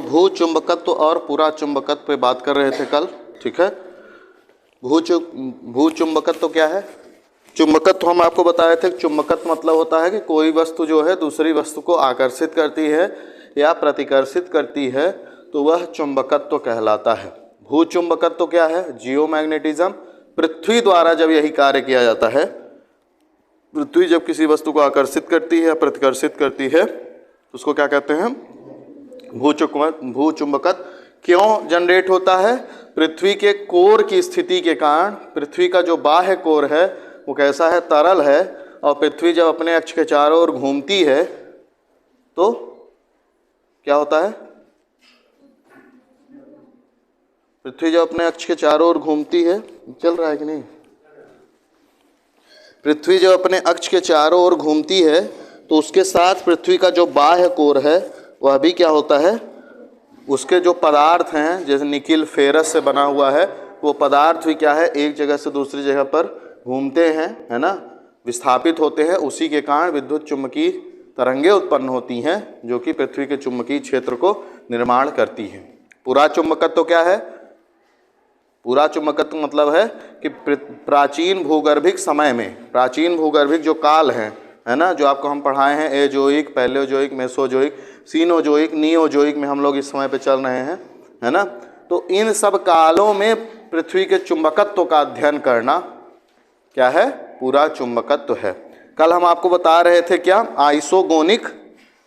भू चुंबकत्व और पुरा चुंबकत्व पे बात कर रहे थे कल, ठीक है। भू चुंबकत्व क्या है? चुंबकत्व हम आपको बताए थे, चुंबकत्व मतलब होता है कि कोई वस्तु जो है दूसरी वस्तु को आकर्षित करती है या प्रतिकर्षित करती है, तो वह चुंबकत्व कहलाता है। भू चुंबकत्व क्या है? जियोमैग्नेटिज्म। पृथ्वी द्वारा जब यही कार्य किया जाता है, पृथ्वी जब किसी वस्तु को आकर्षित करती है या प्रतिकर्षित करती है, तो उसको क्या कहते हैं? भू चुंबकत्व। क्यों जनरेट होता है? पृथ्वी के कोर की स्थिति के कारण। पृथ्वी का जो बाह्य कोर है वो कैसा है? तरल है। और पृथ्वी जब अपने अक्ष के चारों ओर घूमती है तो क्या होता है? पृथ्वी जब अपने अक्ष के चारों ओर घूमती है, चल रहा है कि नहीं? पृथ्वी जब अपने अक्ष के चारों ओर घूमती है तो उसके साथ पृथ्वी का जो बाह्य कोर है वह भी क्या होता है? उसके जो पदार्थ हैं, जैसे निकिल फेरस से बना हुआ है, वो पदार्थ भी क्या है? एक जगह से दूसरी जगह पर घूमते हैं, है ना, विस्थापित होते हैं। उसी के कारण विद्युत चुम्बकीय तरंगें उत्पन्न होती हैं जो कि पृथ्वी के चुम्बकीय क्षेत्र को निर्माण करती हैं। पुरा चुंबकत्व तो क्या है? पूरा चुंबकत्व मतलब है कि प्राचीन भूगर्भिक समय में, प्राचीन भूगर्भिक जो काल है ना, जो आपको हम पढ़ाए हैं, एजोइक, पैलेओजोइक, मेसोजोइक, सीनोजोइक, नियोजोइक में हम लोग इस समय पे चल रहे हैं, है ना। तो इन सब कालों में पृथ्वी के चुंबकत्व का अध्ययन करना क्या है? पूरा चुंबकत्व है। कल हम आपको बता रहे थे क्या? आइसोगोनिक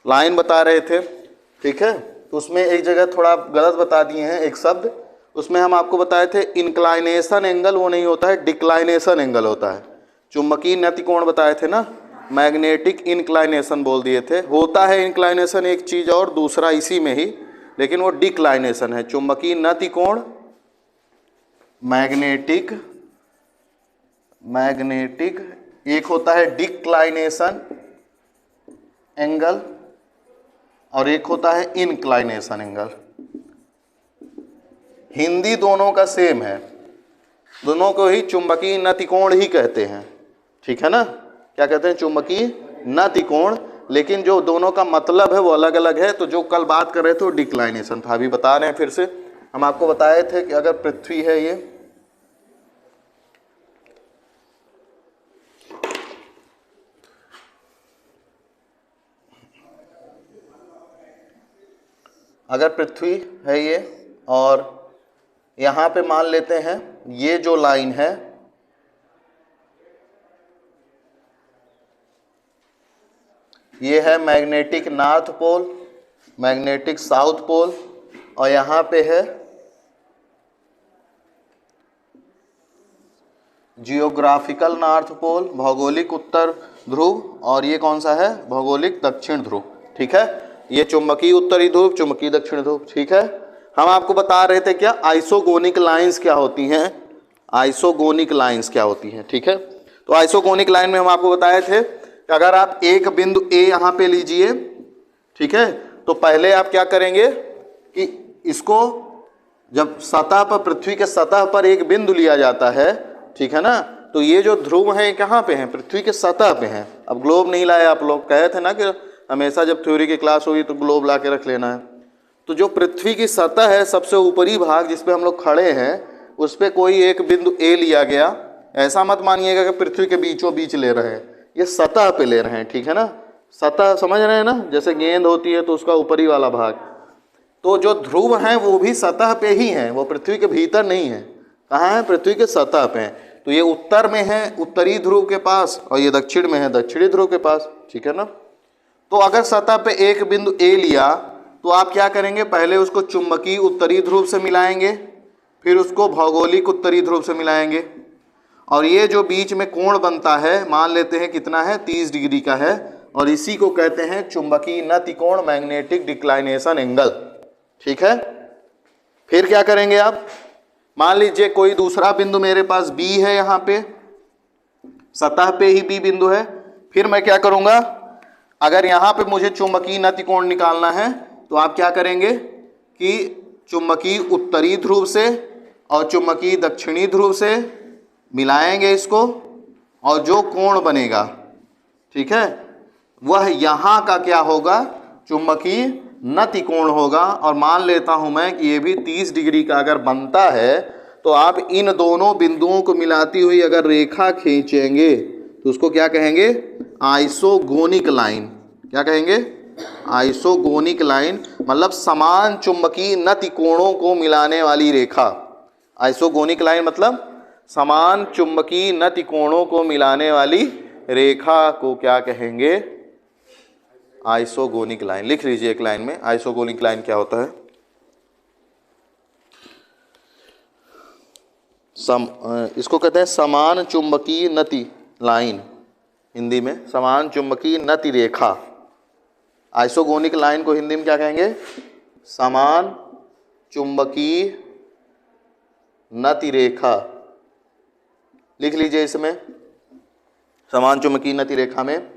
लाइन बता रहे थे, ठीक है। तो उसमें एक जगह थोड़ा गलत बता दिए हैं एक शब्द। उसमें हम आपको बताए थे इंक्लाइनेशन एंगल, वो नहीं होता है, डिक्लाइनेशन एंगल होता है। चुंबकीय नतिकोण बताए थे ना, मैग्नेटिक इंक्लाइनेशन बोल दिए थे। होता है इंक्लाइनेशन एक चीज़ और, दूसरा इसी में ही, लेकिन वो डिक्लाइनेशन है। चुंबकीय नतिकोण मैग्नेटिक एक होता है डिक्लाइनेशन एंगल और एक होता है इंक्लाइनेशन एंगल। हिंदी दोनों का सेम है, दोनों को ही चुंबकीय नतिकोण ही कहते हैं, ठीक है ना। क्या कहते हैं? चुंबकीय नतिकोण, लेकिन जो दोनों का मतलब है वो अलग अलग है। तो जो कल बात कर रहे थे वो डिक्लाइनेशन था। अभी बता रहे हैं फिर से, हम आपको बताए थे कि अगर पृथ्वी है ये, अगर पृथ्वी है ये और यहाँ पे मान लेते हैं ये जो लाइन है ये है magnetic north pole, magnetic south pole, और यहाँ पे है जियोग्राफिकल नॉर्थ पोल, भौगोलिक उत्तर ध्रुव, और ये कौन सा है? भौगोलिक दक्षिण ध्रुव, ठीक है। ये चुंबकीय उत्तरी ध्रुव, चुंबकीय दक्षिण ध्रुव, ठीक है। हम आपको बता रहे थे क्या? आइसोगोनिक लाइंस क्या होती हैं, आइसोगोनिक लाइंस क्या होती हैं, ठीक है। तो आइसोगोनिक लाइन में हम आपको बताए थे कि अगर आप एक बिंदु ए यहाँ पे लीजिए, ठीक है, तो पहले आप क्या करेंगे कि इसको जब सतह पर, पृथ्वी के सतह पर एक बिंदु लिया जाता है, ठीक है ना, तो ये जो ध्रुव है कहाँ पे हैं? पृथ्वी के सतह पे हैं। अब ग्लोब नहीं लाए आप लोग, कहे थे ना कि हमेशा जब थ्योरी की क्लास होगी तो ग्लोब ला के रख लेना है। तो जो पृथ्वी की सतह है, सबसे ऊपरी भाग जिस पे हम लोग खड़े हैं, उस पे कोई एक बिंदु ए लिया गया। ऐसा मत मानिएगा कि पृथ्वी के बीचों बीच ले रहे हैं, ये सतह पे ले रहे हैं, ठीक है ना। सतह समझ रहे हैं ना, जैसे गेंद होती है तो उसका ऊपरी वाला भाग। तो जो ध्रुव हैं वो भी सतह पे ही हैं, वो पृथ्वी के भीतर नहीं है। कहाँ है? पृथ्वी के सतह पे हैं। तो ये उत्तर में है उत्तरी ध्रुव के पास, और ये दक्षिण में है दक्षिणी ध्रुव के पास, ठीक है ना। तो अगर सतह पे एक बिंदु ए लिया तो आप क्या करेंगे? पहले उसको चुंबकीय उत्तरी ध्रुव से मिलाएंगे, फिर उसको भौगोलिक उत्तरी ध्रुव से मिलाएंगे, और ये जो बीच में कोण बनता है, मान लेते हैं कितना है? 30 डिग्री का है, और इसी को कहते हैं चुंबकीय नतिकोण, मैग्नेटिक डिक्लाइनेशन एंगल, ठीक है। फिर क्या करेंगे आप? मान लीजिए कोई दूसरा बिंदु मेरे पास बी है, यहाँ पे सतह पे ही बी बिंदु है। फिर मैं क्या करूँगा? अगर यहाँ पे मुझे चुंबकीय नतिकोण निकालना है तो आप क्या करेंगे कि चुंबकीय उत्तरी ध्रुव से और चुंबकीय दक्षिणी ध्रुव से मिलाएंगे इसको, और जो कोण बनेगा, ठीक है, वह यहाँ का क्या होगा? चुंबकीय नति कोण होगा, और मान लेता हूं मैं कि ये भी 30 डिग्री का अगर बनता है, तो आप इन दोनों बिंदुओं को मिलाती हुई अगर रेखा खींचेंगे तो उसको क्या कहेंगे? Isogonic line. क्या कहेंगे? आइसोगोनिक लाइन, मतलब समान चुंबकीय नति कोणों को मिलाने वाली रेखा। आइसोगोनिक लाइन मतलब समान चुंबकीय नति कोणों को मिलाने वाली रेखा को क्या कहेंगे? Isogonic line. लिख लीजिए एक लाइन में, आइसोगोनिक लाइन क्या होता है। इसको कहते हैं समान चुंबकीय नति लाइन, हिंदी में समान चुंबकीय नति रेखा। आइसोगोनिक लाइन को हिंदी में क्या कहेंगे? समान चुंबकीय नति रेखा। लिख लीजिए इसमें, समान चुंबकीय नति रेखा में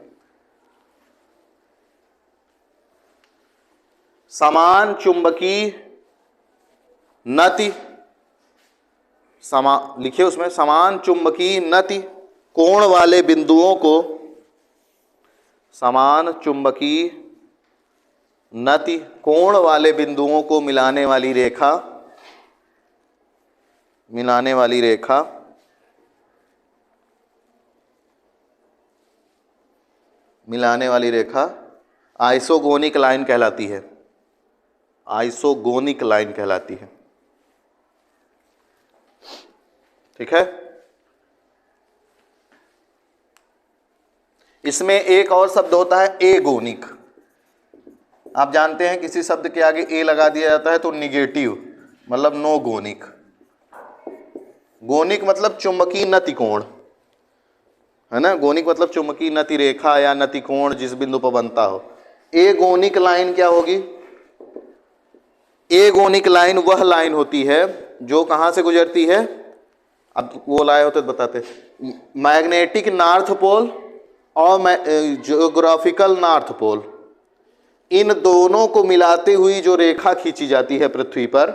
समान चुंबकीय नति, लिखिए उसमें समान चुंबकीय नति कोण वाले बिंदुओं को, समान चुंबकीय नति कोण वाले बिंदुओं को मिलाने वाली रेखा, मिलाने वाली रेखा मिलाने वाली रेखा आइसोगोनिक लाइन कहलाती है। आइसोगोनिक लाइन कहलाती है। ठीक है। इसमें एक और शब्द होता है एगोनिक। आप जानते हैं किसी शब्द के आगे ए लगा दिया जाता है तो निगेटिव, मतलब नो गोनिक। गोनिक मतलब चुंबकीय नति कोण, है ना। गोनिक मतलब चुंबकीय नति रेखा या नति कोण जिस बिंदु पर बनता हो। एगोनिक लाइन क्या होगी? एगोनिक लाइन वह लाइन होती है जो कहां से गुजरती है? अब वो लाए होते तो बताते। मैग्नेटिक नॉर्थ पोल और ज्योग्राफिकल नॉर्थ पोल, इन दोनों को मिलाते हुई जो रेखा खींची जाती है पृथ्वी पर।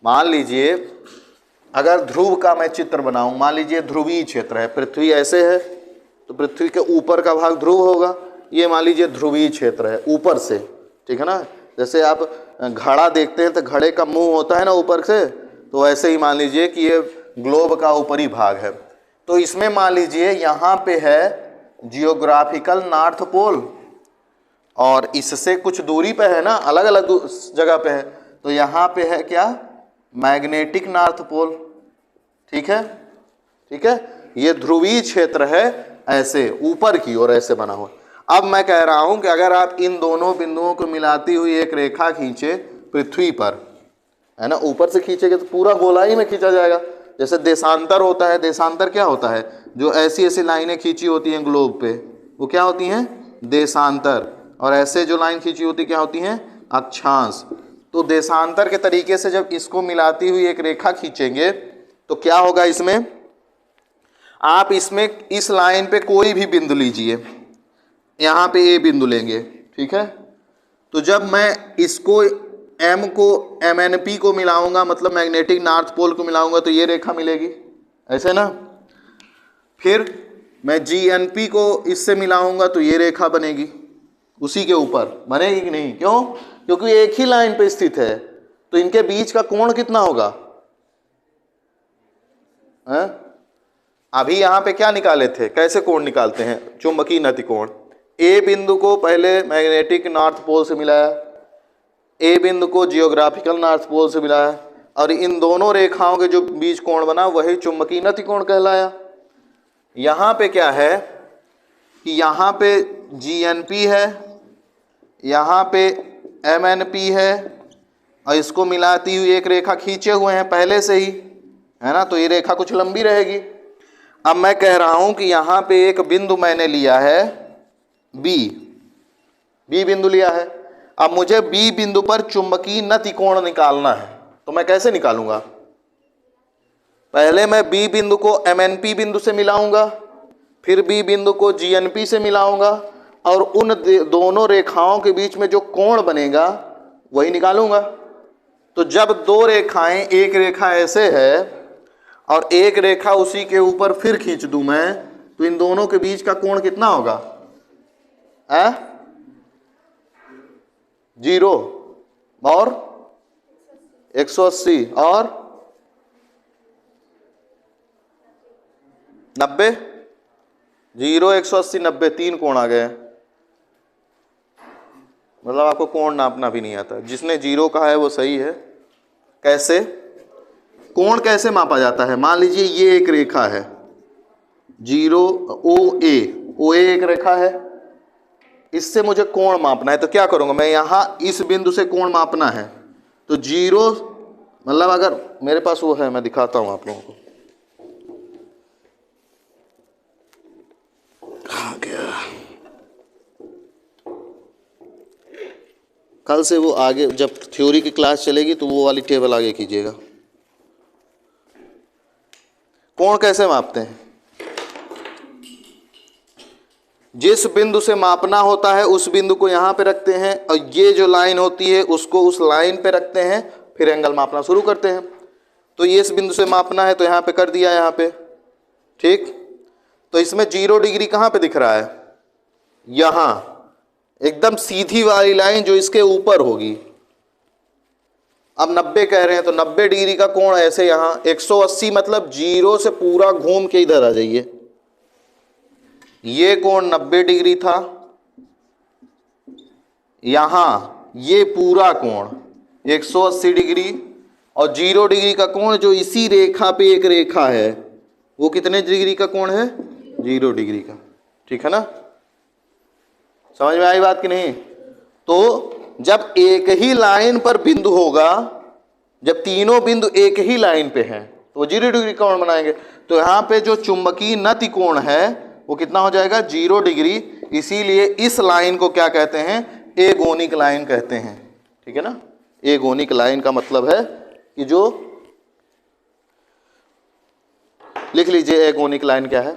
मान लीजिए अगर ध्रुव का मैं चित्र बनाऊं, मान लीजिए ध्रुवीय क्षेत्र है, पृथ्वी ऐसे है तो पृथ्वी के ऊपर का भाग ध्रुव होगा। ये मान लीजिए ध्रुवीय क्षेत्र है ऊपर से, ठीक है ना। जैसे आप घड़ा देखते हैं तो घड़े का मुंह होता है ना ऊपर से, तो ऐसे ही मान लीजिए कि ये ग्लोब का ऊपरी भाग है। तो इसमें मान लीजिए यहाँ पे है जियोग्राफिकल नॉर्थ पोल और इससे कुछ दूरी पे है ना, अलग अलग जगह पे है, तो यहाँ पे है क्या? Magnetic north pole. ठीक है, ठीक है। ये ध्रुवीय क्षेत्र है, ऐसे ऊपर की ओर ऐसे बना हुआ। अब मैं कह रहा हूं कि अगर आप इन दोनों बिंदुओं को मिलाती हुई एक रेखा खींचे पृथ्वी पर, है ना, ऊपर से खींचेंगे तो पूरा गोलाई में खींचा जाएगा। जैसे देशांतर होता है, देशांतर क्या होता है? जो ऐसी ऐसी लाइनें खींची होती हैं ग्लोब पे, वो क्या होती हैं? देशांतर। और ऐसे जो लाइन खींची होती क्या होती हैं? अक्षांश। तो देशांतर के तरीके से जब इसको मिलाती हुई एक रेखा खींचेंगे तो क्या होगा? इसमें आप इसमें इस लाइन पे कोई भी बिंदु लीजिए, यहाँ पे ए बिंदु लेंगे, ठीक है। तो जब मैं इसको एम को MNP को मिलाऊंगा, मतलब मैग्नेटिक नॉर्थ पोल को मिलाऊंगा, तो ये रेखा मिलेगी, ऐसे ना। फिर मैं GNP को इससे मिलाऊंगा तो ये रेखा बनेगी, उसी के ऊपर बनेगी कि नहीं? क्यों? क्योंकि एक ही लाइन पे स्थित है, तो इनके बीच का कोण कितना होगा? है? अभी यहाँ पे क्या निकाले थे? कैसे कोण निकालते हैं? चुंबकीय नति कोण। ए बिंदु को पहले मैग्नेटिक नॉर्थ पोल से मिलाया, ए बिंदु को जियोग्राफिकल नॉर्थ पोल से मिलाया, और इन दोनों रेखाओं के जो बीच कोण बना वही चुंबकीय नति कोण कहलाया। यहाँ पे क्या है कि यहाँ पे GNP है, यहाँ पे MNP है, और इसको मिलाती हुई एक रेखा खींचे हुए हैं पहले से ही, है ना, तो ये रेखा कुछ लंबी रहेगी। अब मैं कह रहा हूं कि यहाँ पे एक बिंदु मैंने लिया है बी बिंदु लिया है। अब मुझे बी बिंदु पर चुंबकीय नति कोण निकालना है, तो मैं कैसे निकालूंगा? पहले मैं बी बिंदु को MNP बिंदु से मिलाऊंगा, फिर बी बिंदु को GNP से मिलाऊंगा, और उन दोनों रेखाओं के बीच में जो कोण बनेगा वही निकालूंगा। तो जब दो रेखाएं, एक रेखा ऐसे है और एक रेखा उसी के ऊपर फिर खींच दूं मैं, तो इन दोनों के बीच का कोण कितना होगा? 0 और 180 और 90, 0 180 90 3 कोण आ गए। मतलब आपको कोण नापना भी नहीं आता। जिसने 0 कहा है वो सही है। कैसे कोण कैसे मापा जाता है? मान लीजिए ये एक रेखा है 0 OA एक रेखा है, इससे मुझे कोण मापना है तो क्या करूंगा मैं? यहां इस बिंदु से कोण मापना है तो 0 मतलब अगर मेरे पास वो है, मैं दिखाता हूं आप लोगों को। कहाँ गया? कल से वो आगे जब थ्योरी की क्लास चलेगी तो वो वाली टेबल आगे कीजिएगा। कोण कैसे मापते हैं? जिस बिंदु से मापना होता है उस बिंदु को यहां पे रखते हैं और ये जो लाइन होती है उसको उस लाइन पे रखते हैं, फिर एंगल मापना शुरू करते हैं। तो ये इस बिंदु से मापना है तो यहां पे कर दिया, यहां पे ठीक। तो इसमें 0 डिग्री कहां पे दिख रहा है? यहां एकदम सीधी वाली लाइन जो इसके ऊपर होगी। अब 90 कह रहे हैं तो 90 डिग्री का कोण ऐसे यहां 180 मतलब 0 से पूरा घूम के इधर आ जाइए। ये कोण 90 डिग्री था, यहां ये पूरा कोण 180 डिग्री और 0 डिग्री का कोण जो इसी रेखा पे एक रेखा है वो कितने डिग्री का कोण है? 0 डिग्री का। ठीक है ना? समझ में आई बात कि नहीं? तो जब एक ही लाइन पर बिंदु होगा, जब तीनों बिंदु एक ही लाइन पे हैं तो वो 0 डिग्री कोण बनाएंगे। तो यहां पे जो चुंबकीय नति कोण है वो कितना हो जाएगा? 0 डिग्री। इसीलिए इस लाइन को क्या कहते हैं? एगोनिक लाइन कहते हैं। ठीक है ना? एगोनिक लाइन का मतलब है कि जो, लिख लीजिए एगोनिक लाइन क्या है।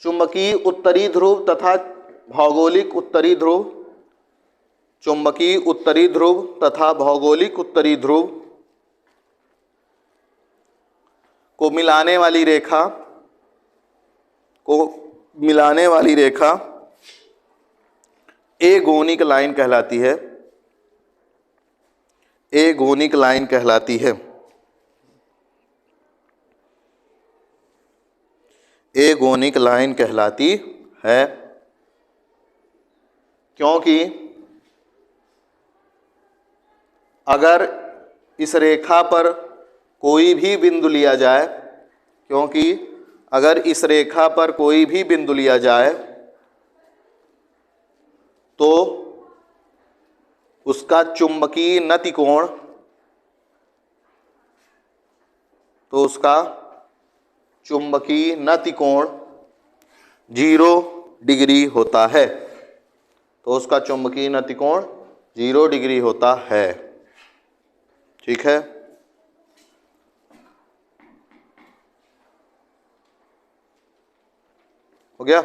चुंबकीय उत्तरी ध्रुव तथा भौगोलिक उत्तरी ध्रुव, चुंबकीय उत्तरी ध्रुव तथा भौगोलिक उत्तरी ध्रुव को मिलाने वाली रेखा एगोनिक लाइन कहलाती है। एगोनिक लाइन कहलाती है। एगोनिक लाइन कहलाती है क्योंकि अगर इस रेखा पर कोई भी बिंदु लिया जाए, तो उसका चुंबकीय नति कोण, 0 डिग्री होता है। तो उसका चुंबकीय नति कोण 0 डिग्री होता है। ठीक है? हो गया?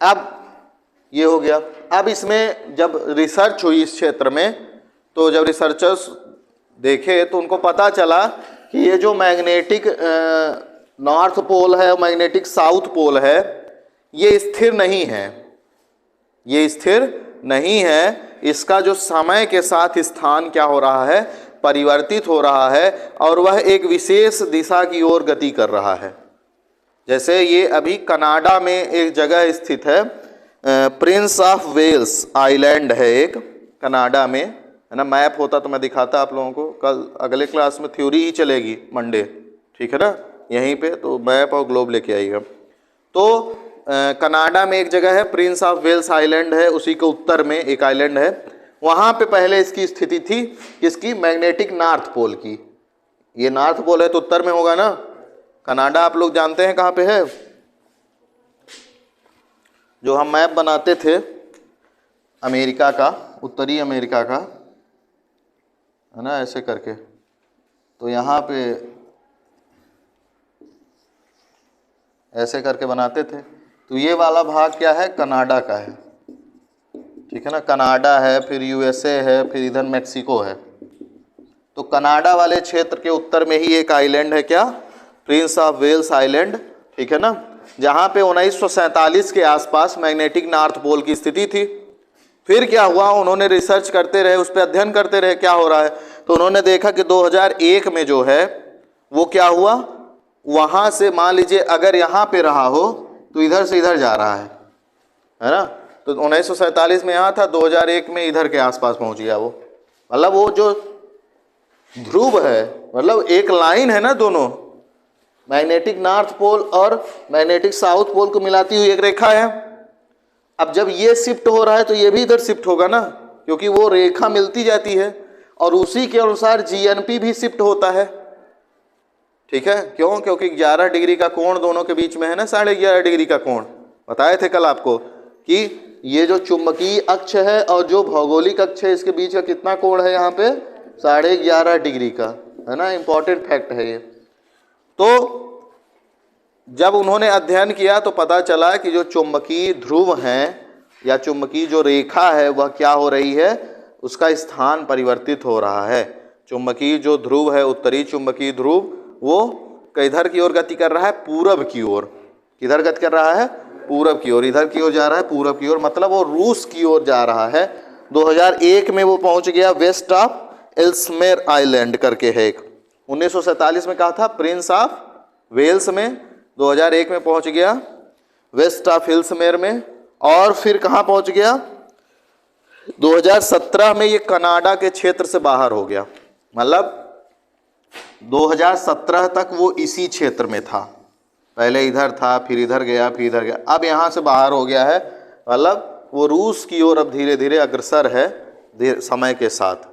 अब ये हो गया। अब इसमें जब रिसर्च हुई इस क्षेत्र में, तो जब रिसर्चर्स देखे तो उनको पता चला कि ये जो मैग्नेटिक नॉर्थ पोल है, मैग्नेटिक साउथ पोल है, ये स्थिर नहीं है। ये स्थिर नहीं है। इसका जो समय के साथ स्थान क्या हो रहा है? परिवर्तित हो रहा है और वह एक विशेष दिशा की ओर गति कर रहा है। जैसे ये अभी कनाडा में एक जगह स्थित है, प्रिंस ऑफ वेल्स आइलैंड है एक, कनाडा में, है ना। मैप होता तो मैं दिखाता आप लोगों को। कल अगले क्लास में थ्योरी ही चलेगी मंडे, ठीक है ना, यहीं पे तो मैप और ग्लोब लेके आइएगा। तो कनाडा में एक जगह है प्रिंस ऑफ वेल्स आइलैंड है, उसी के उत्तर में एक आइलैंड है। वहाँ पे पहले इसकी स्थिति थी किसकी? मैग्नेटिक नॉर्थ पोल की। ये नॉर्थ पोल है तो उत्तर में होगा ना। कनाडा आप लोग जानते हैं कहाँ पे है? जो हम मैप बनाते थे अमेरिका का, उत्तरी अमेरिका का, है ना, ऐसे करके, तो यहाँ पे ऐसे करके बनाते थे। तो ये वाला भाग क्या है? कनाडा का है। ठीक है ना? कनाडा है, फिर यूएसए है, फिर इधर मैक्सिको है। तो कनाडा वाले क्षेत्र के उत्तर में ही एक आइलैंड है क्या? प्रिंस ऑफ वेल्स आइलैंड, ठीक है ना, जहाँ पे 1947 के आसपास मैग्नेटिक नॉर्थ पोल की स्थिति थी। फिर क्या हुआ, उन्होंने रिसर्च करते रहे, उस पर अध्ययन करते रहे क्या हो रहा है, तो उन्होंने देखा कि 2001 में जो है वो क्या हुआ, वहाँ से मान लीजिए अगर यहाँ पे रहा हो तो इधर से इधर जा रहा है ना, तो 1947 में यहाँ था, 2001 में इधर के आसपास पहुँच गया वो। मतलब वो जो ध्रुव है, मतलब एक लाइन है ना, दोनों मैग्नेटिक नॉर्थ पोल और मैग्नेटिक साउथ पोल को मिलाती हुई एक रेखा है। अब जब ये शिफ्ट हो रहा है तो ये भी इधर शिफ्ट होगा ना, क्योंकि वो रेखा मिलती जाती है और उसी के अनुसार जीएनपी भी शिफ्ट होता है, ठीक है। क्यों? क्योंकि 11 डिग्री का कोण दोनों के बीच में है ना, 11.5 डिग्री का कोण बताए थे कल आपको कि ये जो चुंबकीय अक्ष है और जो भौगोलिक अक्ष है इसके बीच का कितना कोण है, यहाँ पे 11.5 डिग्री का, है ना, इंपॉर्टेंट फैक्ट है ये। तो जब उन्होंने अध्ययन किया तो पता चला कि जो चुंबकीय ध्रुव हैं या चुंबकीय जो रेखा है वह क्या हो रही है, उसका स्थान परिवर्तित हो रहा है। चुंबकीय जो ध्रुव है, उत्तरी चुंबकीय ध्रुव, वो किधर की ओर गति कर रहा है, पूरब की ओर। किधर गति कर रहा है, पूरब की ओर, इधर की ओर जा रहा है, पूरब की ओर, मतलब वो रूस की ओर जा रहा है। 2001 में वो पहुंच गया वेस्ट ऑफ एल्समेर आइलैंड करके है एक, 1947 में कहा था प्रिंस ऑफ वेल्स में, 2001 में पहुंच गया वेस्ट ऑफ एल्समेर में, और फिर कहाँ पहुंच गया, 2017 में ये कनाडा के क्षेत्र से बाहर हो गया। मतलब 2017 तक वो इसी क्षेत्र में था, पहले इधर था, फिर इधर गया, फिर इधर गया, अब यहाँ से बाहर हो गया है। मतलब वो रूस की ओर अब धीरे धीरे अग्रसर है समय के साथ।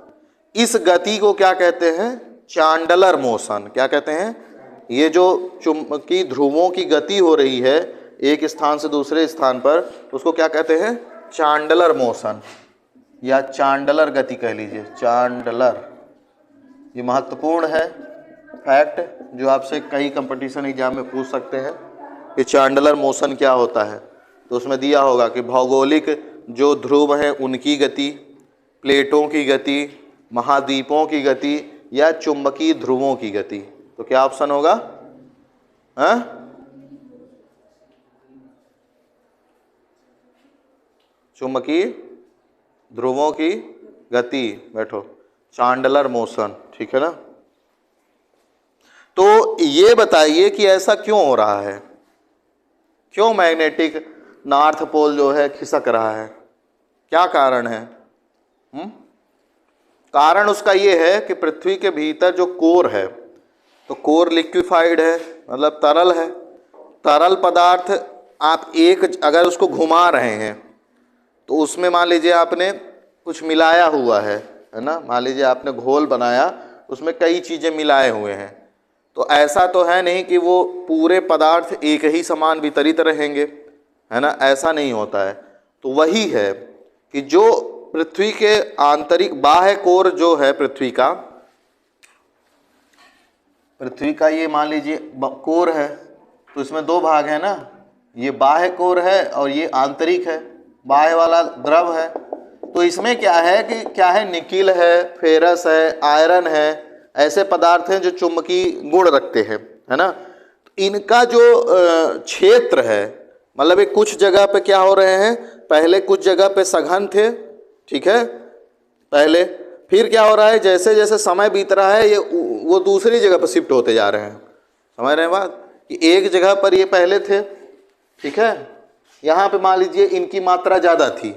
इस गति को क्या कहते हैं, चांडलर मोशन। क्या कहते हैं, ये जो चुंबकीय ध्रुवों की गति हो रही है एक स्थान से दूसरे स्थान पर, उसको क्या कहते हैं, चांडलर मोशन या चांडलर गति कह लीजिए, चांडलर। ये महत्वपूर्ण है फैक्ट जो आपसे कई कंपटीशन एग्जाम में पूछ सकते हैं कि चांडलर मोशन क्या होता है। तो उसमें दिया होगा कि भौगोलिक जो ध्रुव हैं उनकी गति, प्लेटों की गति, महाद्वीपों की गति या चुंबकीय ध्रुवों की गति। तो क्या ऑप्शन होगा, चुंबकीय ध्रुवों की गति, बैठो, चांडलर मोशन, ठीक है ना। तो ये बताइए कि ऐसा क्यों हो रहा है, क्यों मैग्नेटिक नॉर्थ पोल जो है खिसक रहा है, क्या कारण है? कारण उसका ये है कि पृथ्वी के भीतर जो कोर है, तो कोर लिक्विफाइड है, मतलब तरल है। तरल पदार्थ आप एक अगर उसको घुमा रहे हैं तो उसमें मान लीजिए आपने कुछ मिलाया हुआ है ना, मान लीजिए आपने घोल बनाया, उसमें कई चीज़ें मिलाए हुए हैं, तो ऐसा तो है नहीं कि वो पूरे पदार्थ एक ही समान वितरित रहेंगे, है ना, ऐसा नहीं होता है। तो वही है कि जो पृथ्वी के आंतरिक बाह्य कोर जो है पृथ्वी का ये मान लीजिए कोर है, तो इसमें दो भाग है ना, ये बाह्य कोर है और ये आंतरिक है, बाह्य वाला द्रव है। तो इसमें क्या है, निकिल है, फेरस है, आयरन है, ऐसे पदार्थ हैं जो चुंबकीय गुण रखते हैं, है ना। तो इनका जो क्षेत्र है, मतलब ये कुछ जगह पे क्या हो रहे हैं, पहले कुछ जगह पे सघन थे, ठीक है, पहले, फिर क्या हो रहा है, जैसे जैसे समय बीत रहा है ये वो दूसरी जगह पर शिफ्ट होते जा रहे हैं। समझ रहे हैं बात, कि एक जगह पर ये पहले थे, ठीक है, यहाँ पे मान लीजिए इनकी मात्रा ज़्यादा थी,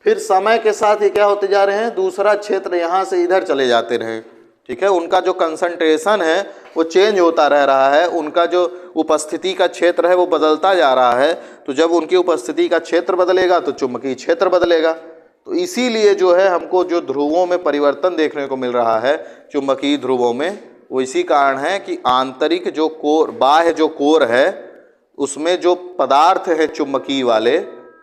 फिर समय के साथ ये क्या होते जा रहे हैं, दूसरा क्षेत्र यहाँ से इधर चले जाते रहे, ठीक है, उनका जो कंसंट्रेशन है वो चेंज होता रह रहा है, उनका जो उपस्थिति का क्षेत्र है वो बदलता जा रहा है। तो जब उनकी उपस्थिति का क्षेत्र बदलेगा तो चुंबकीय क्षेत्र बदलेगा। तो इसीलिए जो है हमको जो ध्रुवों में परिवर्तन देखने को मिल रहा है चुंबकीय ध्रुवों में, वो इसी कारण है कि आंतरिक जो कोर, बाह्य जो कोर है, उसमें जो पदार्थ है चुंबकीय वाले,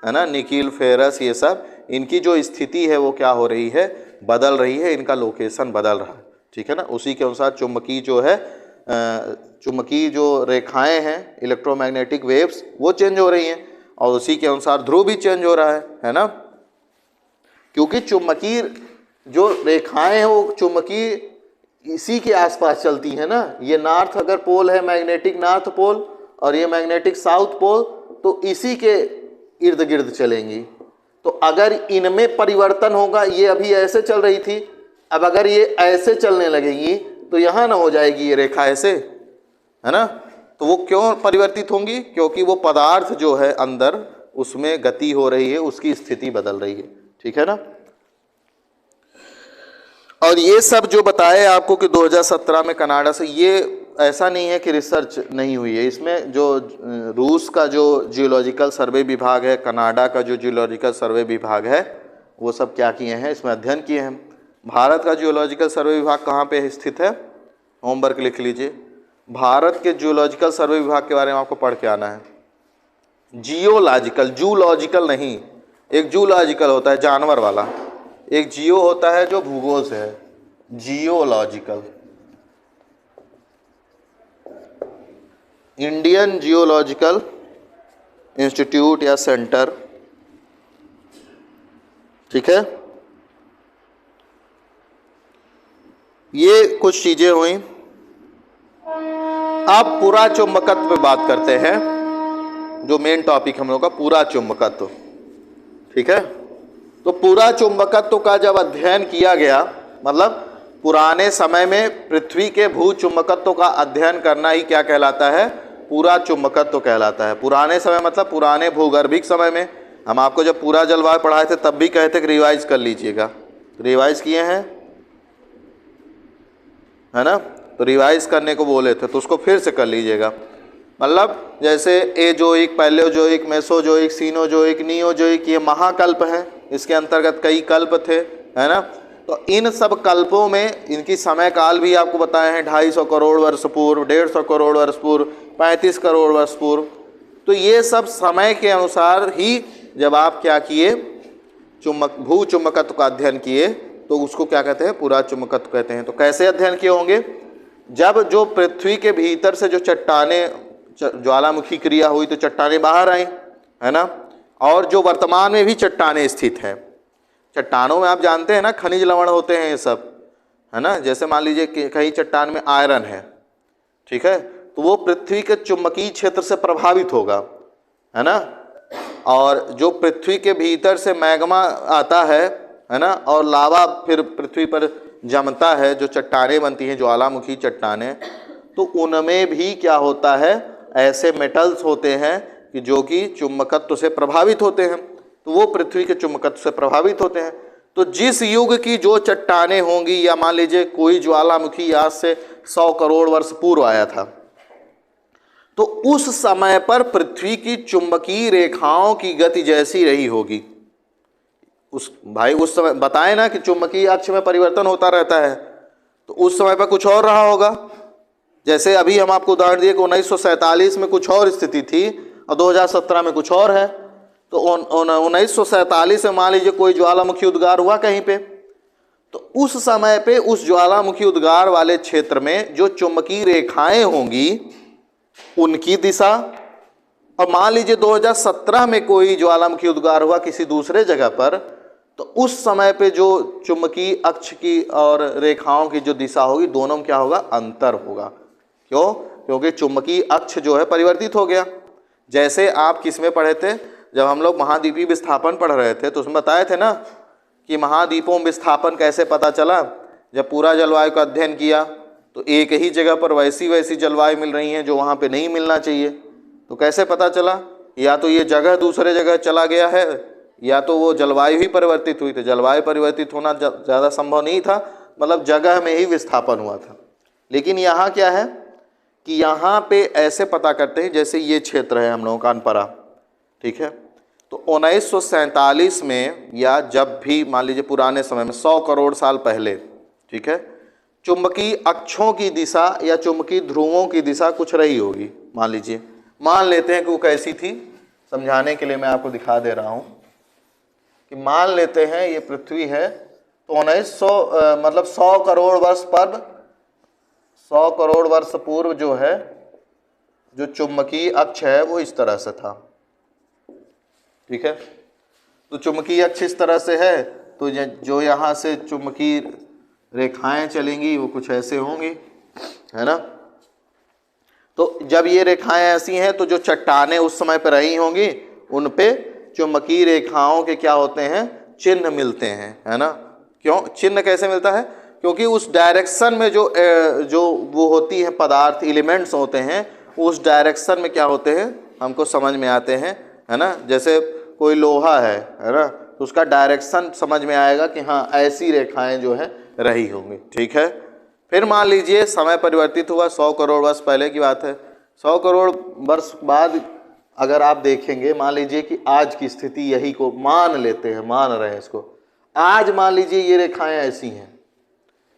है ना, निकिल, फेरस, ये सब, इनकी जो स्थिति है वो क्या हो रही है, बदल रही है, इनका लोकेशन बदल रहा है, ठीक है ना। उसी के अनुसार चुंबकीय जो है, चुंबकीय जो रेखाएं हैं, इलेक्ट्रोमैग्नेटिक वेव्स, वो चेंज हो रही हैं, और उसी के अनुसार ध्रुव भी चेंज हो रहा है ना। क्योंकि चुंबकीय जो रेखाएं हैं वो चुंबकीय इसी के आसपास चलती है ना। ये नॉर्थ अगर पोल है, मैग्नेटिक नॉर्थ पोल, और ये मैग्नेटिक साउथ पोल, तो इसी के इर्द गिर्द चलेंगी। तो अगर इनमें परिवर्तन होगा, ये अभी ऐसे चल रही थी, अब अगर ये ऐसे चलने लगेगी तो यहाँ ना हो जाएगी ये रेखा ऐसे, है ना। तो वो क्यों परिवर्तित होंगी? क्योंकि वो पदार्थ जो है अंदर उसमें गति हो रही है, उसकी स्थिति बदल रही है, ठीक है ना। और ये सब जो बताए आपको कि 2017 में कनाडा से, ये ऐसा नहीं है कि रिसर्च नहीं हुई है इसमें। जो रूस का जो जियोलॉजिकल सर्वे विभाग है, कनाडा का जो जियोलॉजिकल सर्वे विभाग है, वो सब क्या किए हैं, इसमें अध्ययन किए हैं। भारत का जियोलॉजिकल सर्वे विभाग कहाँ पे स्थित है? होमवर्क लिख लीजिए। भारत के जियोलॉजिकल सर्वे विभाग के बारे में आपको पढ़ के आना है। जियोलॉजिकल, जूलॉजिकल नहीं, एक जूलॉजिकल होता है जानवर वाला, एक जियो होता है जो भूगोल से है, जियोलॉजिकल। इंडियन जियोलॉजिकल इंस्टीट्यूट या सेंटर, ठीक है। ये कुछ चीजें हुई। अब पूरा चुंबकत्व पे बात करते हैं, जो मेन टॉपिक हम लोग का पूरा चुंबकत्व, ठीक है। तो पूरा चुंबकत्व का जब अध्ययन किया गया, मतलब पुराने समय में पृथ्वी के भू चुंबकत्व का अध्ययन करना ही क्या कहलाता है? पूरा चुंबकत्व कहलाता है। पुराने समय मतलब पुराने भूगर्भिक समय में। हम आपको जब पूरा जलवायु पढ़ाए थे तब भी कहते कि रिवाइज कर लीजिएगा, रिवाइज किए हैं, है ना। तो रिवाइज करने को बोले थे तो उसको फिर से कर लीजिएगा। मतलब जैसे एजोइक, पैलेओजोइक, मेसोजोइक, सीनोजोइक, नियोजोइक, ये महाकल्प हैं, इसके अंतर्गत कई कल्प थे, है ना। तो इन सब कल्पों में इनकी समय काल भी आपको बताए हैं, 250 करोड़ वर्ष पूर्व, 150 करोड़ वर्ष पूर्व, 35 करोड़ वर्ष पूर्व। तो ये सब समय के अनुसार ही जब आप क्या किए, भू चुंबकत्व का अध्ययन किए, तो उसको क्या कहते हैं? पूरा चुंबकत्व कहते हैं। तो कैसे अध्ययन किए होंगे? जब जो पृथ्वी के भीतर से जो चट्टानें, ज्वालामुखी क्रिया हुई तो चट्टानें बाहर आई, है ना। और जो वर्तमान में भी चट्टानें स्थित हैं, चट्टानों में आप जानते हैं ना खनिज लवण होते हैं ये सब, है ना। जैसे मान लीजिए कि कहीं चट्टान में आयरन है, ठीक है, तो वो पृथ्वी के चुंबकीय क्षेत्र से प्रभावित होगा, है ना। और जो पृथ्वी के भीतर से मैग्मा आता है ना, और लावा फिर पृथ्वी पर जमता है, जो चट्टानें बनती हैं, ज्वालामुखी चट्टानें, तो उनमें भी क्या होता है? ऐसे मेटल्स होते हैं कि जो कि चुंबकत्व से प्रभावित होते हैं, तो वो पृथ्वी के चुंबकत्व से प्रभावित होते हैं। तो जिस युग की जो चट्टानें होंगी, या मान लीजिए कोई ज्वालामुखी आज से 100 करोड़ वर्ष पूर्व आया था, तो उस समय पर पृथ्वी की चुंबकीय रेखाओं की गति जैसी रही होगी। उस समय बताए ना कि चुंबकीय अक्ष में परिवर्तन होता रहता है, तो उस समय पर कुछ और रहा होगा। जैसे अभी हम आपको उदाहरण दिए कि 1947 में कुछ और स्थिति थी और 2017 में कुछ और है। तो 1947 में मान लीजिए कोई ज्वालामुखी उद्गार हुआ कहीं पे, तो उस समय पे उस ज्वालामुखी उद्गार वाले क्षेत्र में जो चुंबकीय रेखाएं होंगी उनकी दिशा, और मान लीजिए 2017 में कोई ज्वालामुखी उद्गार हुआ किसी दूसरे जगह पर, तो उस समय पे जो चुंबकीय अक्ष की और रेखाओं की जो दिशा होगी, दोनों में क्या होगा? अंतर होगा। क्यों? क्योंकि चुंबकीय अक्ष जो है परिवर्तित हो गया। जैसे आप किस में पढ़े थे? जब हम लोग महाद्वीपीय विस्थापन पढ़ रहे थे तो उसमें बताए थे ना कि महाद्वीपों में विस्थापन कैसे पता चला। जब पूरा जलवायु का अध्ययन किया तो एक ही जगह पर वैसी जलवायु मिल रही हैं जो वहाँ पे नहीं मिलना चाहिए। तो कैसे पता चला? या तो ये जगह दूसरे जगह चला गया है, या तो वो जलवायु ही परिवर्तित हुई। तो जलवायु परिवर्तित होना ज़्यादा संभव नहीं था, मतलब जगह में ही विस्थापन हुआ था। लेकिन यहाँ क्या है कि यहाँ पे ऐसे पता करते हैं, जैसे ये क्षेत्र है हम लोगों का अनपरा, ठीक है। तो 1947 में, या जब भी मान लीजिए पुराने समय में 100 करोड़ साल पहले, ठीक है, चुंबकीय अक्षों की दिशा या चुंबकीय ध्रुवों की दिशा कुछ रही होगी। मान लीजिए, मान लेते हैं कि वो कैसी थी, समझाने के लिए मैं आपको दिखा दे रहा हूँ कि मान लेते हैं ये पृथ्वी है, तो 100 करोड़ वर्ष पर 100 करोड़ वर्ष पूर्व जो है, जो चुंबकीय अक्ष है वो इस तरह से था, ठीक है। तो चुंबकीय अक्ष इस तरह से है, तो जो यहाँ से चुंबकीय रेखाएं चलेंगी वो कुछ ऐसे होंगी, है ना। तो जब ये रेखाएं ऐसी हैं तो जो चट्टानें उस समय पर रही होंगी उन पे चुंबकीय रेखाओं के क्या होते हैं, चिन्ह मिलते हैं, है ना। क्यों चिन्ह कैसे मिलता है, क्योंकि उस डायरेक्शन में जो वो होती है पदार्थ, एलिमेंट्स होते हैं, उस डायरेक्शन में क्या होते हैं हमको समझ में आते हैं, है ना। जैसे कोई लोहा है ना, तो उसका डायरेक्शन समझ में आएगा कि हाँ ऐसी रेखाएं जो है रही होंगी, ठीक है। फिर मान लीजिए समय परिवर्तित हुआ, 100 करोड़ वर्ष पहले की बात है। 100 करोड़ वर्ष बाद अगर आप देखेंगे, मान लीजिए कि आज की स्थिति यही को मान लेते हैं, मान रहे हैं इसको, आज मान लीजिए ये रेखाएं ऐसी हैं,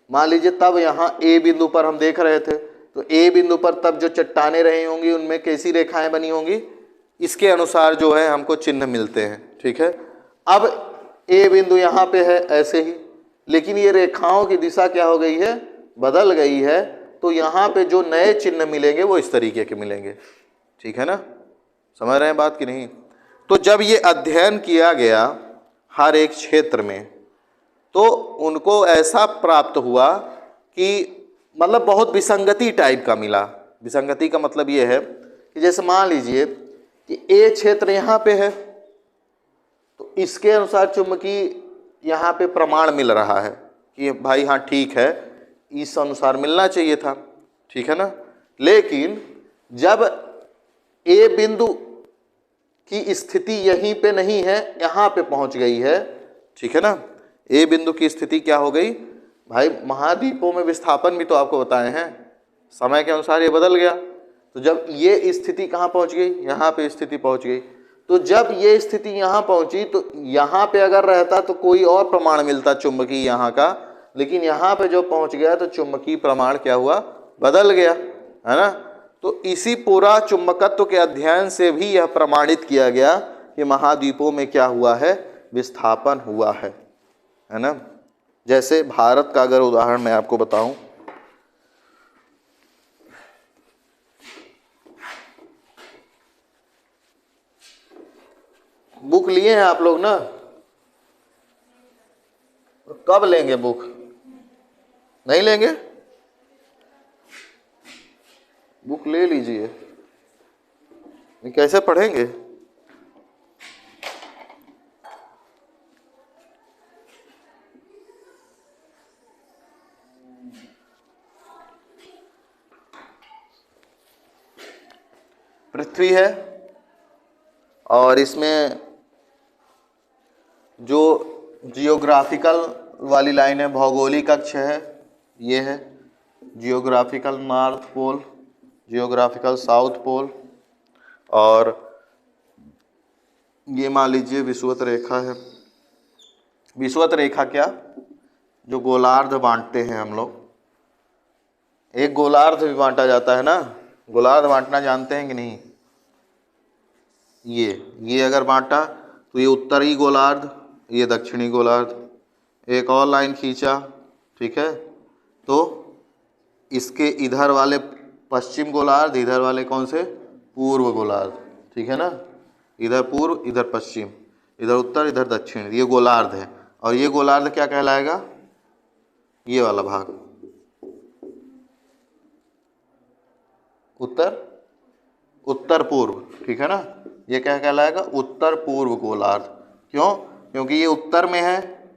मान लीजिए तब यहाँ ए बिंदु पर हम देख रहे थे, तो ए बिंदु पर तब जो चट्टानें रही होंगी उनमें कैसी रेखाएं बनी होंगी, इसके अनुसार जो है हमको चिन्ह मिलते हैं, ठीक है। अब ए बिंदु यहाँ पे है ऐसे ही, लेकिन ये रेखाओं की दिशा क्या हो गई है, बदल गई है, तो यहाँ पे जो नए चिन्ह मिलेंगे वो इस तरीके के मिलेंगे, ठीक है ना। समझ रहे हैं बात कि नहीं। तो जब ये अध्ययन किया गया हर एक क्षेत्र में, तो उनको ऐसा प्राप्त हुआ कि मतलब बहुत विसंगति टाइप का मिला। विसंगति का मतलब ये है कि जैसे मान लीजिए कि ए क्षेत्र यहाँ पे है, तो इसके अनुसार चुंबकीय यहाँ पे प्रमाण मिल रहा है कि भाई हाँ ठीक है, इस अनुसार मिलना चाहिए था, ठीक है ना। लेकिन जब ए बिंदु की स्थिति यहीं पे नहीं है, यहाँ पे पहुँच गई है, ठीक है ना। ए बिंदु की स्थिति क्या हो गई भाई, महाद्वीपों में विस्थापन भी तो आपको बताए हैं, समय के अनुसार ये बदल गया। तो जब ये स्थिति कहाँ पहुँच गई, यहाँ पे स्थिति पहुँच गई, तो जब ये स्थिति यहाँ पहुँची तो यहाँ पे अगर रहता तो कोई और प्रमाण मिलता चुंबकीय यहाँ का, लेकिन यहाँ पे जो पहुँच गया तो चुंबकीय प्रमाण क्या हुआ, बदल गया, है ना। तो इसी पूरा चुंबकत्व के अध्ययन से भी यह प्रमाणित किया गया कि महाद्वीपों में क्या हुआ है, विस्थापन हुआ है ना। जैसे भारत का अगर उदाहरण मैं आपको बताऊं, बुक लिए हैं आप लोग ना, कब लेंगे बुक, नहीं लेंगे, बुक ले लीजिए, कैसे पढ़ेंगे। पृथ्वी है और इसमें जो जियोग्राफिकल वाली लाइन है, भौगोलिक अक्ष है, ये है geographical north pole, geographical south pole, और ये मान लीजिए विषुवत रेखा है। विषुवत रेखा क्या, जो गोलार्ध बांटते हैं हम लोग, एक गोलार्ध भी बांटा जाता है ना, गोलार्ध बांटना जानते हैं कि नहीं। ये अगर बांटा तो ये उत्तरी गोलार्ध, ये दक्षिणी गोलार्ध, एक और लाइन खींचा, ठीक है, तो इसके इधर वाले पश्चिम गोलार्ध, इधर वाले कौन से, पूर्व गोलार्ध, ठीक है ना। इधर पूर्व, इधर पश्चिम, इधर उत्तर, इधर दक्षिण, ये गोलार्ध है। और ये गोलार्ध क्या कहलाएगा, ये वाला भाग उत्तर पूर्व, ठीक है ना। ये क्या कहलाएगा, उत्तर पूर्व गोलार्ध। क्यों, क्योंकि ये उत्तर में है,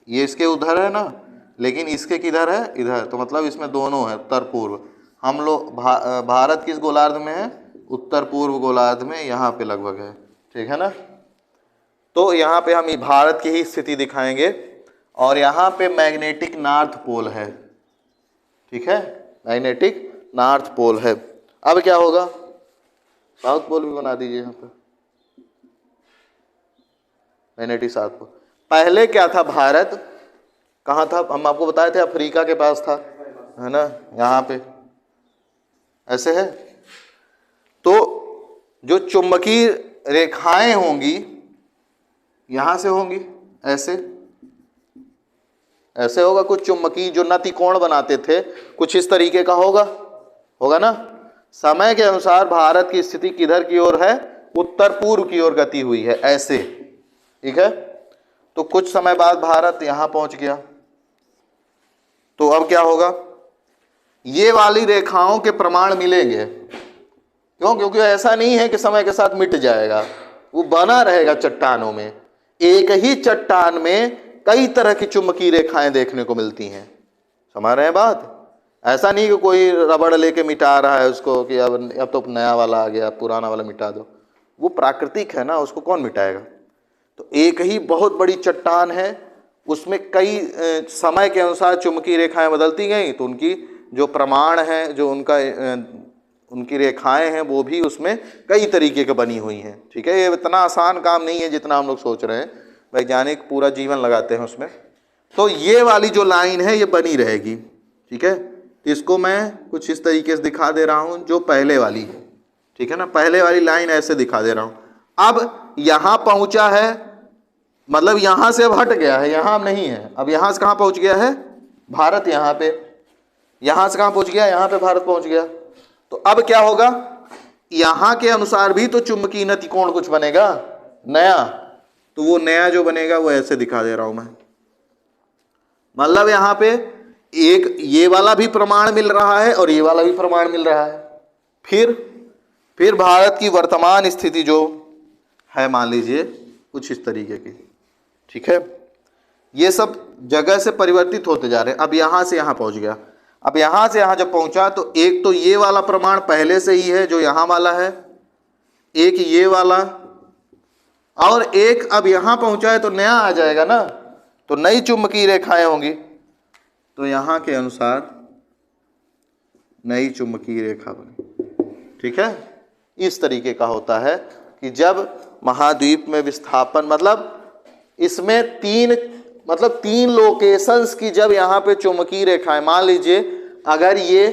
ये इसके उधर है ना, लेकिन इसके किधर है, इधर, तो मतलब इसमें दोनों है, उत्तर पूर्व। हम लोग भारत किस गोलार्ध में है, उत्तर पूर्व गोलार्ध में, यहाँ पे लगभग है, ठीक है ना। तो यहाँ पे हम भारत की ही स्थिति दिखाएंगे, और यहाँ पे मैग्नेटिक नॉर्थ पोल है, ठीक है, मैग्नेटिक नॉर्थ पोल है। अब क्या होगा, साउथ पोल भी बना दीजिए यहाँ पे, मैग्नेटिक साउथ पोल। पहले क्या था, भारत कहाँ था, हम आपको बताए थे अफ्रीका के पास था, है ना, यहाँ पे ऐसे है। तो जो चुंबकीय रेखाएं होंगी यहाँ से होंगी, ऐसे होगा कुछ चुंबकीय, जो नतिकोण बनाते थे, कुछ इस तरीके का होगा ना। समय के अनुसार भारत की स्थिति किधर की ओर है, उत्तर पूर्व की ओर गति हुई है, ऐसे, ठीक है। तो कुछ समय बाद भारत यहाँ पहुँच गया, तो अब क्या होगा, ये वाली रेखाओं के प्रमाण मिलेंगे। क्यों? क्योंकि ऐसा नहीं है कि समय के साथ मिट जाएगा, वो बना रहेगा चट्टानों में। एक ही चट्टान में कई तरह की चुंबकीय रेखाएं देखने को मिलती हैं। समझ रहे हैं बात? ऐसा नहीं कि कोई रबड़ लेके मिटा रहा है उसको कि अब तो नया वाला आ गया, पुराना वाला मिटा दो। वो प्राकृतिक है ना, उसको कौन मिटाएगा। तो एक ही बहुत बड़ी चट्टान है, उसमें कई समय के अनुसार चुंबकीय रेखाएं बदलती गई, तो उनकी जो प्रमाण है, जो उनकी रेखाएं हैं, वो भी उसमें कई तरीके की बनी हुई हैं। ठीक है, ये इतना आसान काम नहीं है जितना हम लोग सोच रहे हैं। वैज्ञानिक पूरा जीवन लगाते हैं उसमें। तो ये वाली जो लाइन है ये बनी रहेगी। ठीक है, इसको मैं कुछ इस तरीके से दिखा दे रहा हूं जो पहले वाली है। ठीक है ना, पहले वाली लाइन ऐसे दिखा दे रहा हूं। अब यहां पहुंचा है, मतलब यहां से अब हट गया है, यहां नहीं है। अब यहां से कहां पहुंच गया है, भारत। यहां पे, यहां से कहां पहुंच गया, यहां पे भारत पहुंच गया। तो अब क्या होगा, यहां के अनुसार भी तो चुंबकीय नतिकोण कुछ बनेगा नया। तो वो नया जो बनेगा वो ऐसे दिखा दे रहा हूं मैं। मतलब यहां पे एक ये वाला भी प्रमाण मिल रहा है और ये वाला भी प्रमाण मिल रहा है। फिर भारत की वर्तमान स्थिति जो है, मान लीजिए कुछ इस तरीके की। ठीक है, ये सब जगह से परिवर्तित होते जा रहे हैं। अब यहां से यहां पहुंच गया। अब यहां से यहां जब पहुंचा तो एक तो ये वाला प्रमाण पहले से ही है जो यहां वाला है, एक ये वाला, और एक अब यहां पहुंचा है तो नया आ जाएगा ना, तो नई चुंबकीय रेखाएं होंगी। तो यहां के अनुसार नई चुंबकीय रेखा बनी। ठीक है, इस तरीके का होता है कि जब महाद्वीप में विस्थापन, मतलब इसमें तीन लोकेशंस की जब यहाँ पे चुंबकीय रेखाएं, मान लीजिए अगर ये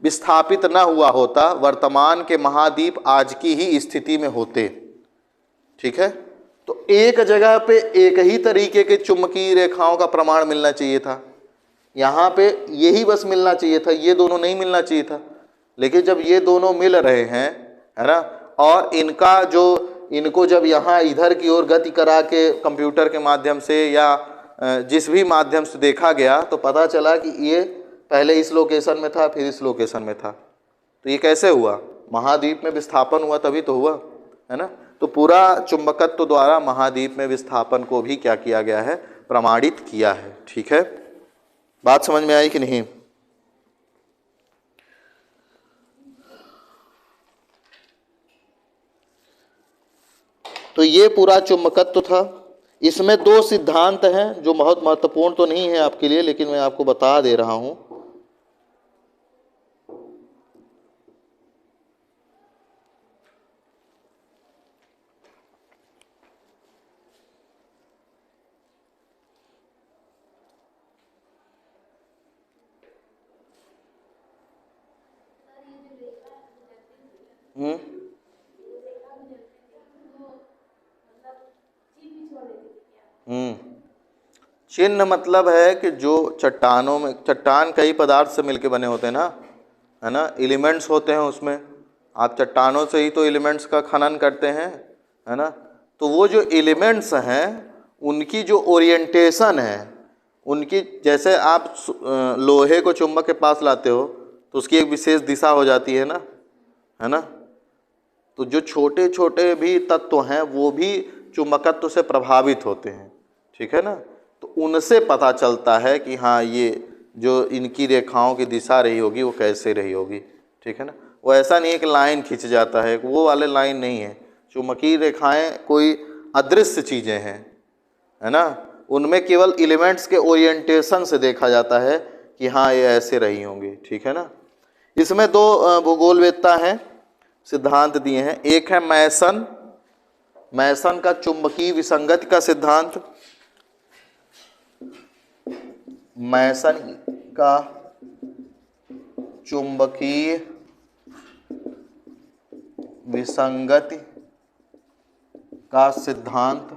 विस्थापित न हुआ होता, वर्तमान के महाद्वीप आज की ही स्थिति में होते। ठीक है, तो एक जगह पे एक ही तरीके के चुंबकीय रेखाओं का प्रमाण मिलना चाहिए था। यहाँ पे यही बस मिलना चाहिए था, ये दोनों नहीं मिलना चाहिए था। लेकिन जब ये दोनों मिल रहे हैं, है ना, और इनको जब यहाँ इधर की ओर गति करा के कंप्यूटर के माध्यम से या जिस भी माध्यम से देखा गया, तो पता चला कि ये पहले इस लोकेशन में था, फिर इस लोकेशन में था। तो ये कैसे हुआ, महाद्वीप में विस्थापन हुआ तभी तो हुआ, है ना। तो पूरा चुंबकत्व द्वारा महाद्वीप में विस्थापन को भी क्या किया गया है, प्रमाणित किया है। ठीक है, बात समझ में आई कि नहीं। तो ये पूरा चुंबकत्व था। इसमें दो सिद्धांत हैं जो बहुत महत्वपूर्ण तो नहीं है आपके लिए, लेकिन मैं आपको बता दे रहा हूं। चिन्ह मतलब है कि जो चट्टानों में, चट्टान कई पदार्थ से मिलके बने होते हैं ना, है ना, एलिमेंट्स होते हैं उसमें। आप चट्टानों से ही तो एलिमेंट्स का खनन करते हैं, है ना। तो वो जो एलिमेंट्स हैं उनकी जो ओरिएंटेशन है, उनकी, जैसे आप लोहे को चुंबक के पास लाते हो तो उसकी एक विशेष दिशा हो जाती है ना। तो जो छोटे छोटे भी तत्व हैं वो भी चुंबकत्व से प्रभावित होते हैं। ठीक है ना, तो उनसे पता चलता है कि हाँ, ये जो इनकी रेखाओं की दिशा रही होगी वो कैसे रही होगी। ठीक है ना, वो ऐसा नहीं है कि लाइन खिंच जाता है, वो वाले लाइन नहीं है। चुंबकीय रेखाएं कोई अदृश्य चीज़ें हैं, है ना, उनमें केवल एलिमेंट्स के ओरिएंटेशन से देखा जाता है कि हाँ ये ऐसे रही होंगी। ठीक है ना, इसमें दो भूगोलवेत्ता हैं, सिद्धांत दिए हैं। एक है मैसन का चुंबकीय विसंगति का सिद्धांत। मैसन का चुंबकीय विसंगति का सिद्धांत,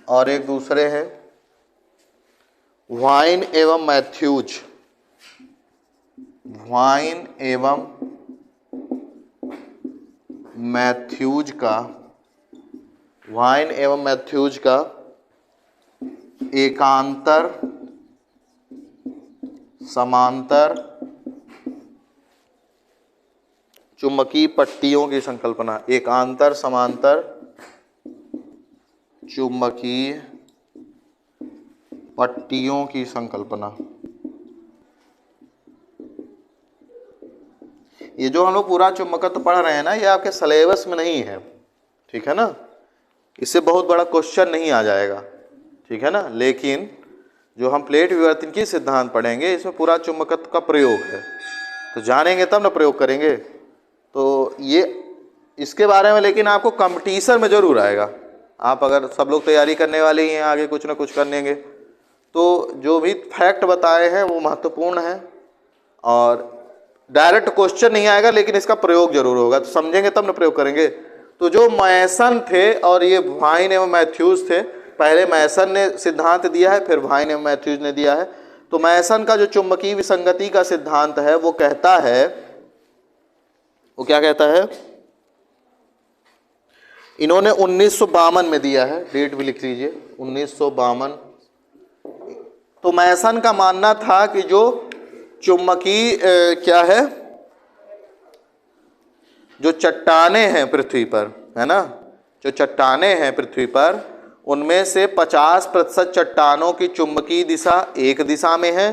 और एक दूसरे हैं वाइन एवं मैथ्यूज। वाइन एवं मैथ्यूज का एकांतर समांतर चुंबकीय पट्टियों की संकल्पना, एकांतर समांतर चुंबकीय पट्टियों की संकल्पना। ये जो हम लोग पूरा चुंबकत्व पढ़ रहे हैं ना, ये आपके सिलेबस में नहीं है, ठीक है ना, इससे बहुत बड़ा क्वेश्चन नहीं आ जाएगा, ठीक है ना, लेकिन जो हम प्लेट विवर्तन की सिद्धांत पढ़ेंगे इसमें पूरा चुंबकत्व का प्रयोग है, तो जानेंगे तब ना प्रयोग करेंगे। तो ये इसके बारे में लेकिन आपको कंपटीशन में जरूर आएगा। आप अगर सब लोग तैयारी करने वाले ही हैं, आगे कुछ ना कुछ करेंगे, तो जो भी फैक्ट बताए हैं वो महत्वपूर्ण है और डायरेक्ट क्वेश्चन नहीं आएगा, लेकिन इसका प्रयोग जरूर होगा, तो समझेंगे तब ना प्रयोग करेंगे। तो जो मैसन थे और ये वाइन एवं मैथ्यूज थे, पहले मैसन ने सिद्धांत दिया है, फिर वाइन एवं मैथ्यूज ने दिया है। तो मैसन का जो चुंबकीय विसंगति का सिद्धांत है वो कहता है, वो क्या कहता है, इन्होंने 1952 में दिया है, डेट भी लिख लीजिए 1952। तो मैसन का मानना था कि जो चुंबकीय क्या है, जो चट्टानें हैं पृथ्वी पर, है ना, जो चट्टानें हैं पृथ्वी पर, उनमें से 50% चट्टानों की चुंबकीय दिशा एक दिशा में है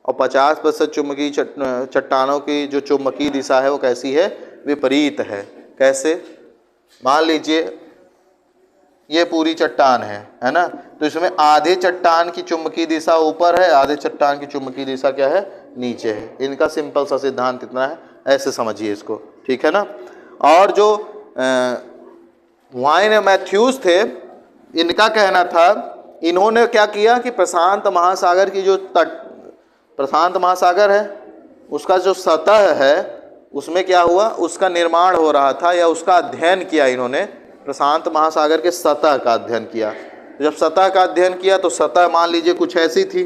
और 50% चुंबकीय चट्टानों की जो चुंबकीय दिशा है वो कैसी है, विपरीत है। कैसे, मान लीजिए ये पूरी चट्टान है ना, तो इसमें आधे चट्टान की चुंबकीय दिशा ऊपर है, आधे चट्टान की चुंबकीय दिशा क्या है, नीचे है। इनका सिंपल सा सिद्धांत इतना है, ऐसे समझिए इसको, ठीक है ना। और जो वाइन एवं मैथ्यूज थे, इनका कहना था, इन्होंने क्या किया कि प्रशांत महासागर की जो प्रशांत महासागर है उसका जो सतह है उसमें क्या हुआ, उसका निर्माण हो रहा था या उसका अध्ययन किया इन्होंने, प्रशांत महासागर के सतह का अध्ययन किया। जब सतह का अध्ययन किया तो सतह मान लीजिए कुछ ऐसी थी,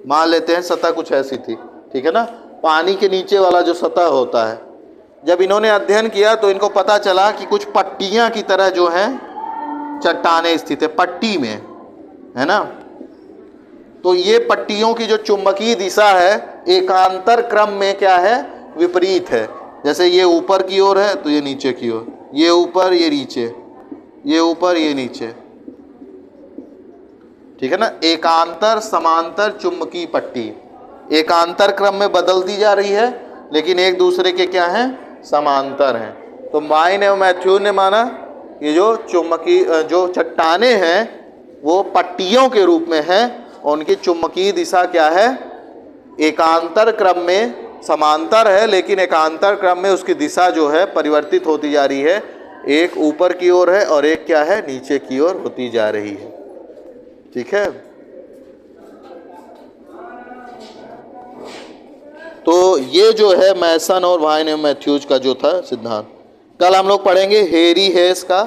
मान लेते हैं सतह कुछ ऐसी थी, ठीक है ना, पानी के नीचे वाला जो सतह होता है। जब इन्होंने अध्ययन किया तो इनको पता चला कि कुछ पट्टियां की तरह जो हैं चट्टानें स्थित है पट्टी में, है ना। तो ये पट्टियों की जो चुंबकीय दिशा है एकांतर क्रम में क्या है, विपरीत है। जैसे ये ऊपर की ओर है तो ये नीचे की ओर, ये ऊपर ये नीचे, ये ऊपर ये नीचे, ठीक है ना। एकांतर समांतर चुंबकीय पट्टी एकांतर क्रम में बदलती जा रही है, लेकिन एक दूसरे के क्या हैं, समांतर हैं। तो वाइन एवं मैथ्यूज ने माना कि जो चुंबकीय जो चट्टानें हैं वो पट्टियों के रूप में हैं, उनकी चुंबकीय दिशा क्या है, एकांतर क्रम में समांतर है, लेकिन एकांतर क्रम में उसकी दिशा जो है परिवर्तित होती जा रही है, एक ऊपर की ओर है और एक क्या है, नीचे की ओर होती जा रही है, ठीक है। तो ये जो है मैसन और वाइन एवं मैथ्यूज का जो था सिद्धांत। कल हम लोग पढ़ेंगे हेरी हेस का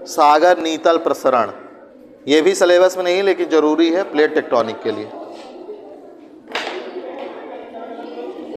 सागर नीतल प्रसरण, ये भी सिलेबस में नहीं लेकिन जरूरी है प्लेट टेक्टोनिक के लिए।